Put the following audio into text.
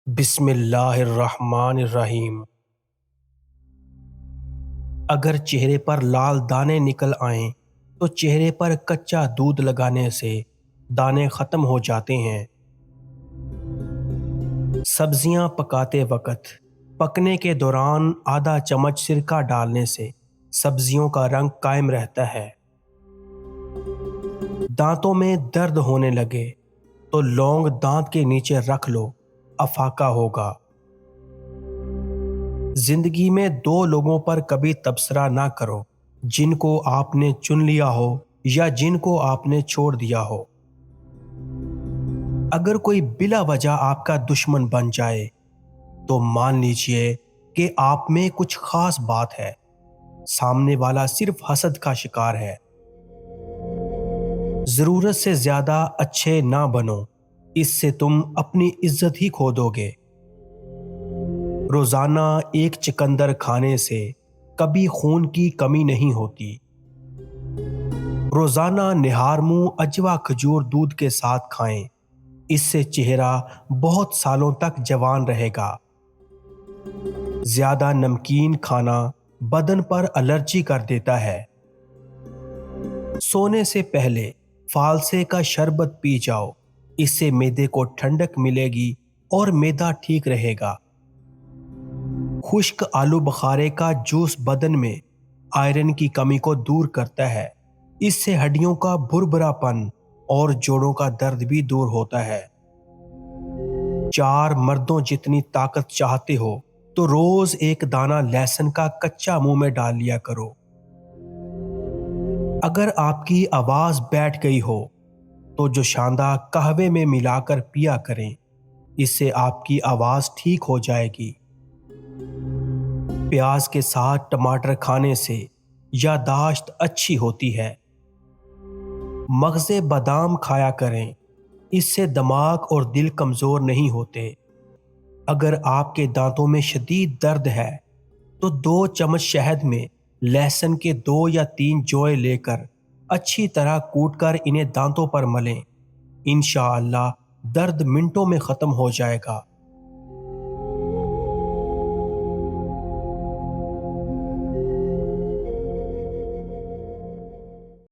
بسم اللہ الرحمن الرحیم۔ اگر چہرے پر لال دانے نکل آئیں تو چہرے پر کچا دودھ لگانے سے دانے ختم ہو جاتے ہیں۔ سبزیاں پکاتے وقت پکنے کے دوران آدھا چمچ سرکہ ڈالنے سے سبزیوں کا رنگ قائم رہتا ہے۔ دانتوں میں درد ہونے لگے تو لونگ دانت کے نیچے رکھ لو، افاقہ ہوگا۔ زندگی میں دو لوگوں پر کبھی تبصرہ نہ کرو، جن کو آپ نے چن لیا ہو یا جن کو آپ نے چھوڑ دیا ہو۔ اگر کوئی بلا وجہ آپ کا دشمن بن جائے تو مان لیجئے کہ آپ میں کچھ خاص بات ہے، سامنے والا صرف حسد کا شکار ہے۔ ضرورت سے زیادہ اچھے نہ بنو، اس سے تم اپنی عزت ہی کھو دو گے۔ روزانہ ایک چقندر کھانے سے کبھی خون کی کمی نہیں ہوتی۔ روزانہ نہار منہ اجوا کھجور دودھ کے ساتھ کھائیں، اس سے چہرہ بہت سالوں تک جوان رہے گا۔ زیادہ نمکین کھانا بدن پر الرجی کر دیتا ہے۔ سونے سے پہلے فالسے کا شربت پی جاؤ، اس سے معدے کو ٹھنڈک ملے گی اور معدہ ٹھیک رہے گا۔ خشک آلو بخارے کا جوس بدن میں آئرن کی کمی کو دور کرتا ہے، اس سے ہڈیوں کا بھربھرا پن اور جوڑوں کا درد بھی دور ہوتا ہے۔ 4 مردوں جتنی طاقت چاہتے ہو تو روز ایک دانہ لہسن کا کچا منہ میں ڈال لیا کرو۔ اگر آپ کی آواز بیٹھ گئی ہو تو جو شاندہ قہوے میں ملا کر پیا کریں، اس سے آپ کی آواز ٹھیک ہو جائے گی۔ پیاز کے ساتھ ٹماٹر کھانے سے یادداشت اچھی ہوتی ہے۔ مغز بادام کھایا کریں، اس سے دماغ اور دل کمزور نہیں ہوتے۔ اگر آپ کے دانتوں میں شدید درد ہے تو 2 چمچ شہد میں لہسن کے 2 یا 3 جوئے لے کر اچھی طرح کوٹ کر انہیں دانتوں پر ملیں، انشاءاللہ درد منٹوں میں ختم ہو جائے گا۔